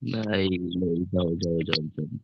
नहीं नहीं, जाओ जाओ जाओ जाओ।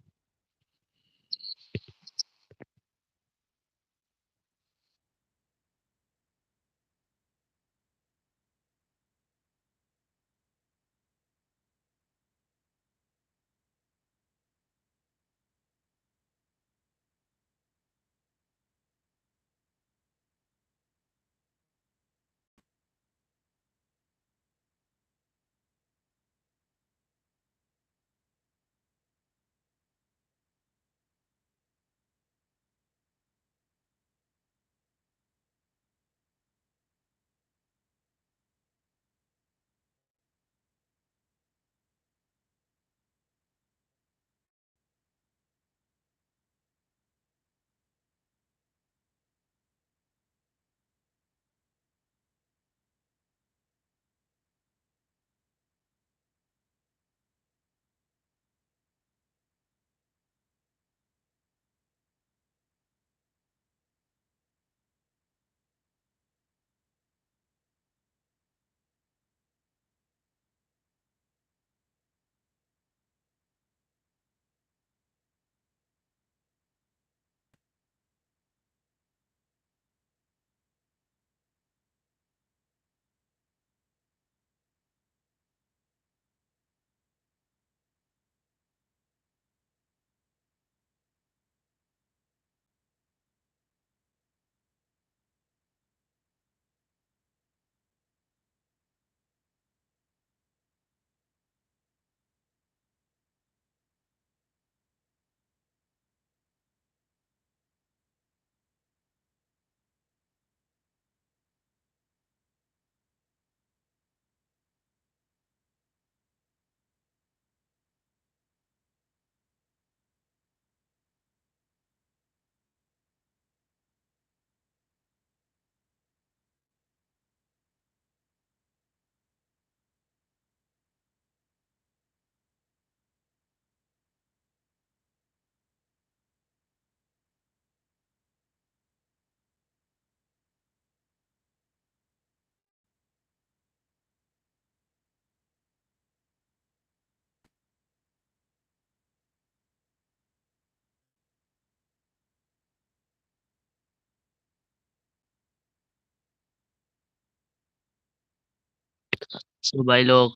तो भाई लोग,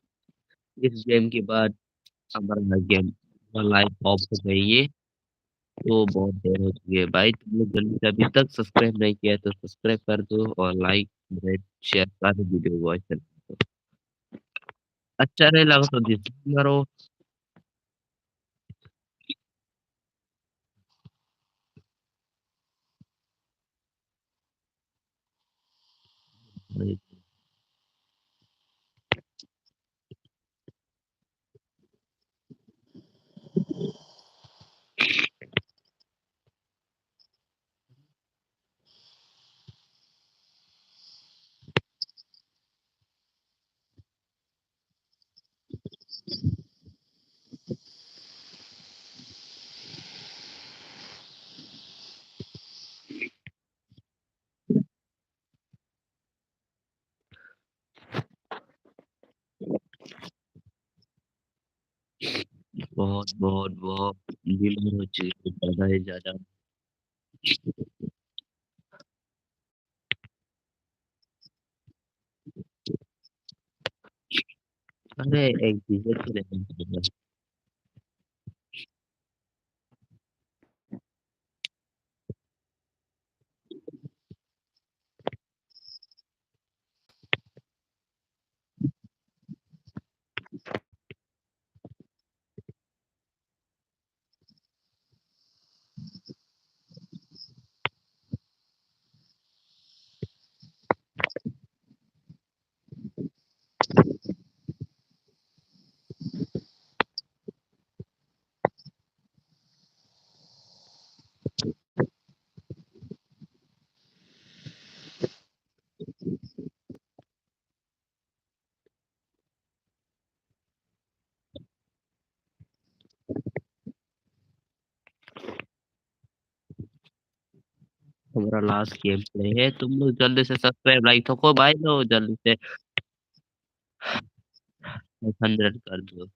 इस गेम के बाद हमारा गेम लाइफ ऑफ हो गई है। तो बहुत देर हो चुकी है भाई, तुम लोग जल्दी से अभी तक सब्सक्राइब नहीं किया है तो सब्सक्राइब कर दो और लाइक शेयर कर दो वीडियो को ऐसे। अच्छा नहीं लगा तो डिसलाइक मारो। बहुत बहुत बहुत बीमार हो चुकी है, ज्यादा ही ज्यादा। अरे एक चीज है। हमारा लास्ट गेम प्ले है। तुम लोग जल्दी से सब्सक्राइब लाइक ठोको भाई लोग, जल्दी से 100 कर दो।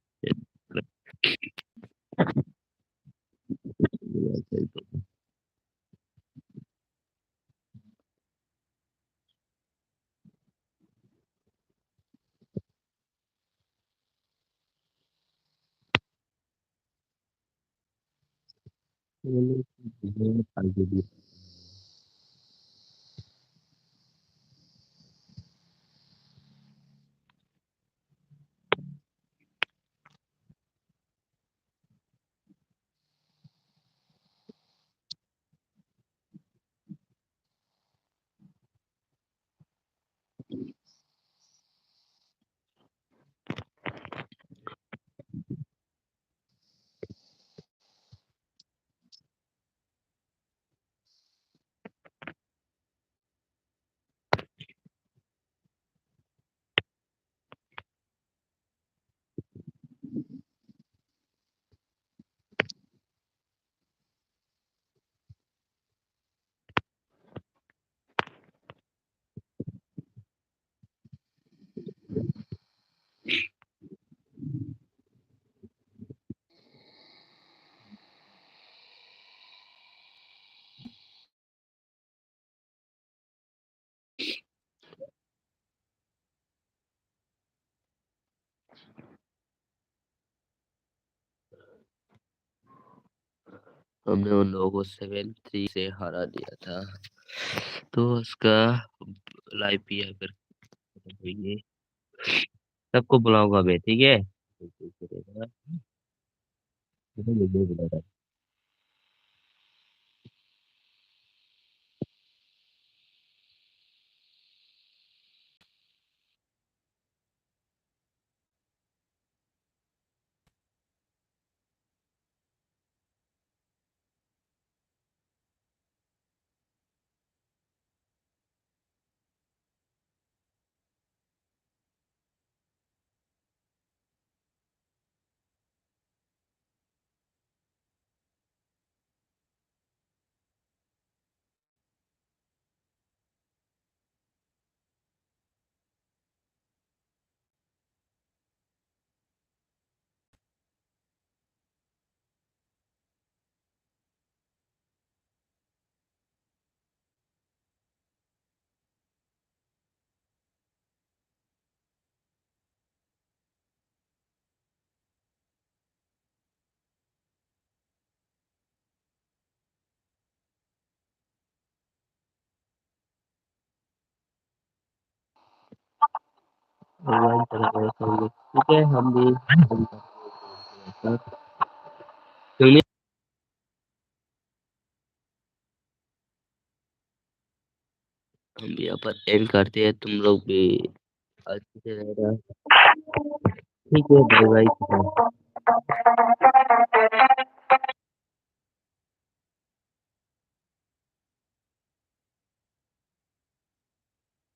हमने उन लोगों को 7-3 से हरा दिया था। तो उसका लाइव भी अगर हुई, सबको बुलाऊंगा मैं, ठीक है। भगवान चला गया सब, ठीक है। हम भी क्यों नहीं, हम भी यहाँ पर एंड करते हैं। तुम लोग भी अच्छे से रहना, ठीक है। Bye bye.